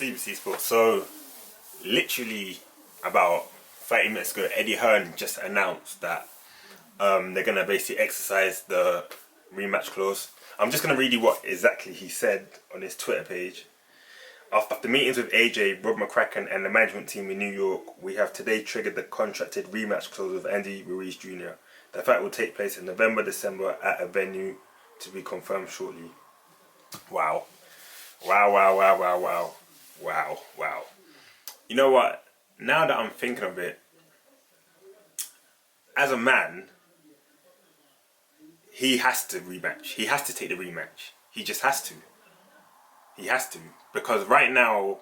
CBC Sports. So, literally about 30 minutes ago, Eddie Hearn just announced that they're going to basically exercise the rematch clause. I'm just going to read you what exactly he said on his Twitter page. After meetings with AJ, Rob McCracken and the management team in New York, we have today triggered the contracted rematch clause with Andy Ruiz Jr. The fight will take place in November, December at a venue to be confirmed shortly. Wow. Wow, wow, wow, wow, wow. Wow, wow. You know what? Now that I'm thinking of it, as a man, he has to rematch. He has to take the rematch. He just has to. He has to. Because right now,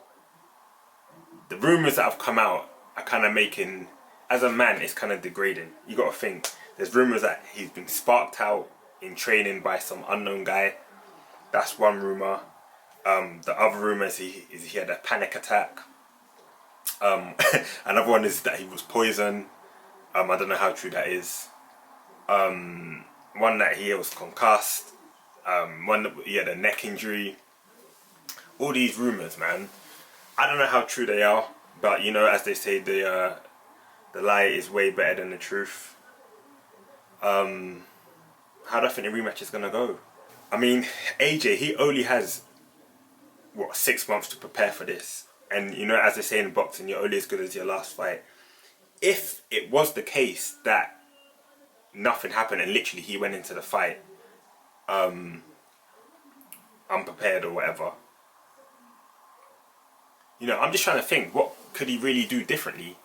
the rumours that have come out are kind of making, as a man, it's kind of degrading. You got to think, there's rumours that he's been sparked out in training by some unknown guy. That's one rumour. The other rumour is he had a panic attack. Another one is that he was poisoned. I don't know how true that is. One that he was concussed. One that he had a neck injury. All these rumours, man. I don't know how true they are, but you know, as they say, the lie is way better than the truth. How do I think the rematch is gonna go? I mean, AJ, he only has 6 months to prepare for this, and you know, as they say in boxing, you're only as good as your last fight. If it was the case that nothing happened and literally he went into the fight unprepared or whatever, you know, I'm just trying to think, what could he really do differently?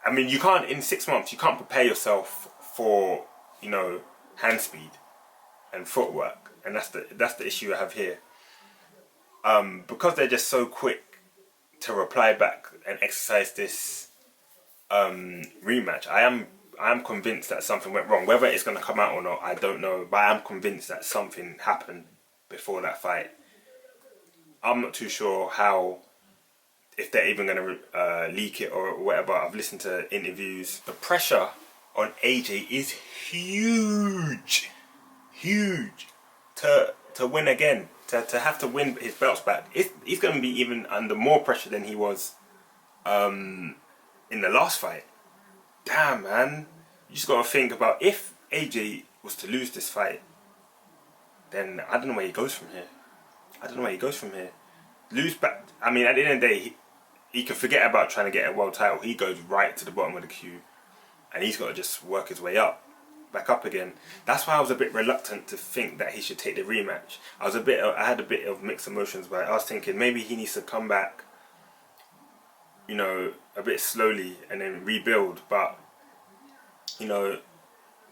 I mean, you can't, in 6 months, you can't prepare yourself for, you know, hand speed and footwork, and that's the issue I have here. Because they're just so quick to reply back and exercise this rematch, I am convinced that something went wrong. Whether it's going to come out or not, I don't know, but I am convinced that something happened before that fight. I'm not too sure how, if they're even going to leak it or whatever. I've listened to interviews. The pressure on AJ is huge, huge, to win again, to have to win his belts back. He's going to be even under more pressure than he was in the last fight. Damn, man. You just got to think about, if AJ was to lose this fight, then I don't know where he goes from here. Lose back. I mean, at the end of the day, he can forget about trying to get a world title. He goes right to the bottom of the queue, and he's got to just work his way back up again. That's why I was a bit reluctant to think that he should take the rematch. I had a bit of mixed emotions about it. I was thinking maybe he needs to come back, you know, a bit slowly and then rebuild. But, you know,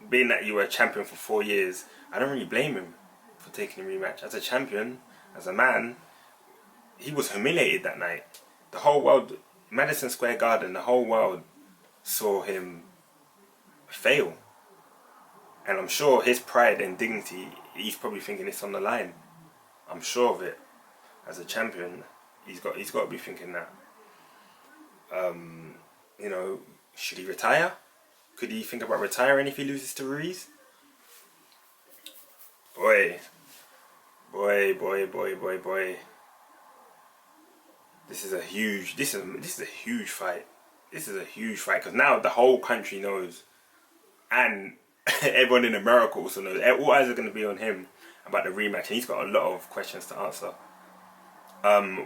being that you were a champion for 4 years, I don't really blame him for taking the rematch. As a champion, as a man, he was humiliated that night. The whole world, Madison Square Garden, the whole world saw him fail. And I'm sure his pride and dignity, he's probably thinking it's on the line. I'm sure of it. As a champion, he's got to be thinking that. You know, should he retire? Could he think about retiring if he loses to Ruiz? Boy. This is a huge fight. This is a huge fight, because now the whole country knows, and everyone in America also knows. All eyes are going to be on him about the rematch, and he's got a lot of questions to answer.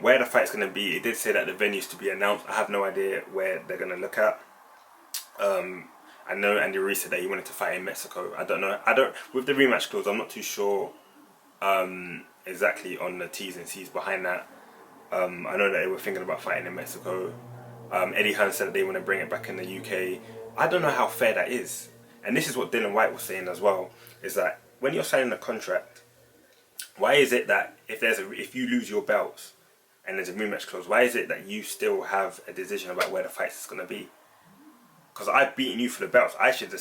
Where the fight's going to be, it did say that the venue's to be announced. I have no idea where they're going to look at. I know Andy Ruiz said that he wanted to fight in Mexico. I don't know. With the rematch clause, I'm not too sure exactly on the T's and C's behind that. I know that they were thinking about fighting in Mexico. Eddie Hearn said that they want to bring it back in the UK. I don't know how fair that is. And this is what Dylan White was saying as well, is that when you're signing a contract, why is it that if you lose your belts and there's a rematch clause, why is it that you still have a decision about where the fight is going to be? Because I've beaten you for the belts. I should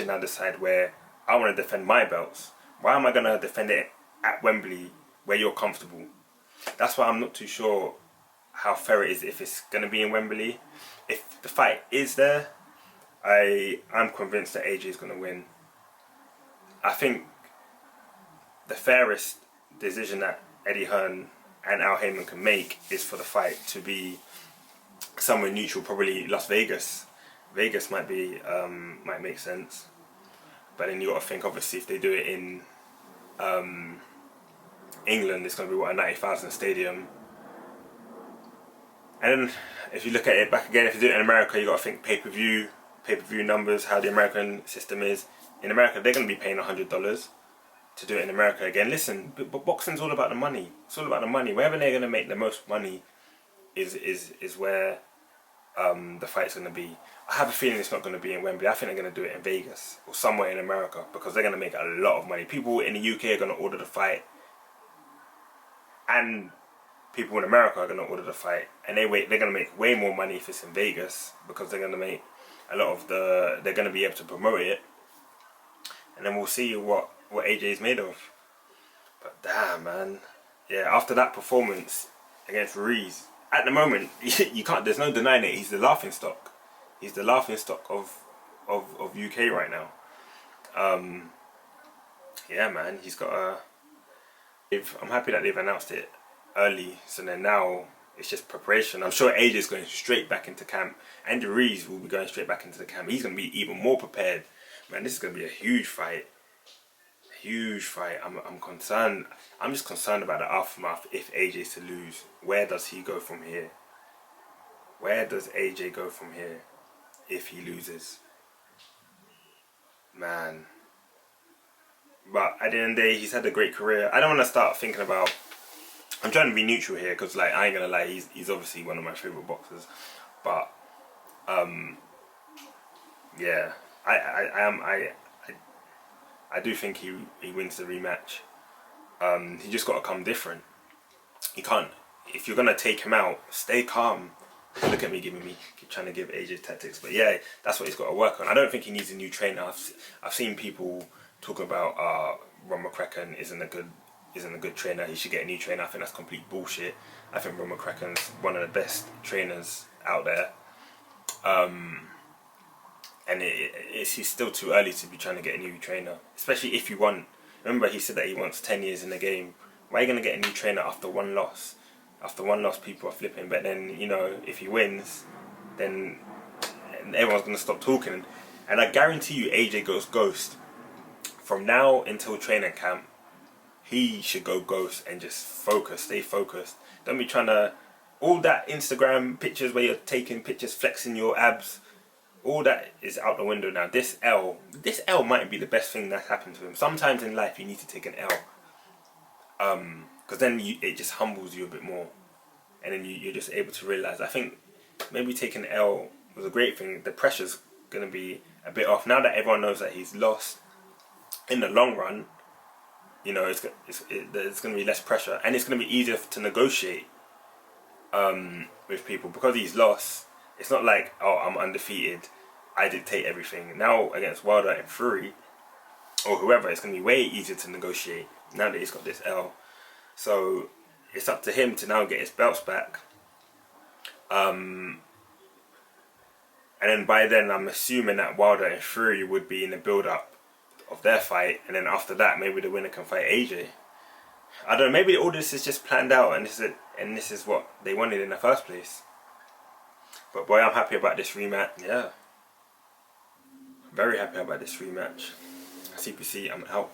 now decide where I want to defend my belts. Why am I going to defend it at Wembley where you're comfortable? That's why I'm not too sure how fair it is if it's going to be in Wembley. If the fight is there, I'm convinced that AJ is going to win. I think the fairest decision that Eddie Hearn and Al Heyman can make is for the fight to be somewhere neutral, probably Las Vegas. Vegas might make sense, but then you got to think, obviously, if they do it in England, it's going to be what, a 90,000 stadium. And then if you look at it back again, if you do it in America, you got to think pay-per-view numbers, how the American system is. In America, they're going to be paying $100 to do it in America again. Listen, but boxing's all about the money. It's all about the money. Wherever they're going to make the most money is where the fight's going to be. I have a feeling it's not going to be in Wembley. I think they're going to do it in Vegas or somewhere in America, because they're going to make a lot of money. People in the UK are going to order the fight, and people in America are going to order the fight, and they're going to make way more money if it's in Vegas, because they're going to make a lot of they're going to be able to promote it, and then we'll see what AJ is made of. But damn, man, yeah, after that performance against Ruiz, at the moment you can't. There's no denying it. He's the laughing stock. He's the laughing stock of UK right now. Yeah, man, he's got a. I'm happy that they've announced it early, so then now it's just preparation. I'm sure AJ's going straight back into camp. Andy Ruiz will be going straight back into the camp. He's going to be even more prepared. Man, this is going to be a huge fight. Huge fight. I'm concerned. I'm just concerned about the aftermath if AJ's to lose. Where does he go from here? Where does AJ go from here if he loses? Man. But at the end of the day, he's had a great career. I don't want to start thinking about... I'm trying to be neutral here, because like, I ain't gonna lie, he's obviously one of my favourite boxers. But yeah, I do think he wins the rematch. He just got to come different. You can't, if you're gonna take him out, stay calm. Look at me keep trying to give AJ tactics, but yeah, that's what he's got to work on. I don't think he needs a new trainer. I've seen people talk about Ron McCracken isn't a good trainer, he should get a new trainer. I think that's complete bullshit. I think Ron McCracken's one of the best trainers out there. And he's still too early to be trying to get a new trainer. Especially if you want... Remember, he said that he wants 10 years in the game. Why are you going to get a new trainer after one loss? After one loss, people are flipping. But then, you know, if he wins, then everyone's going to stop talking. And I guarantee you AJ goes ghost. From now until training camp, he should go ghost and just focus, stay focused. Don't be trying to... All that Instagram pictures where you're taking pictures, flexing your abs, all that is out the window now. This L might be the best thing that's happened to him. Sometimes in life you need to take an L. Because then it just humbles you a bit more. And then you're just able to realise, I think maybe taking an L was a great thing. The pressure's going to be a bit off. Now that everyone knows that he's lost, in the long run, you know, there's going to be less pressure, and it's going to be easier to negotiate with people, because he's lost. It's not like, oh, I'm undefeated, I dictate everything. Now against Wilder and Fury or whoever, it's going to be way easier to negotiate now that he's got this L. So it's up to him to now get his belts back. And then by then, I'm assuming that Wilder and Fury would be in the build-up of their fight, and then after that, maybe the winner can fight AJ. I don't know, maybe all this is just planned out, and this is what they wanted in the first place. But boy, I'm happy about this rematch. Yeah, very happy about this rematch. CPC, I'm out.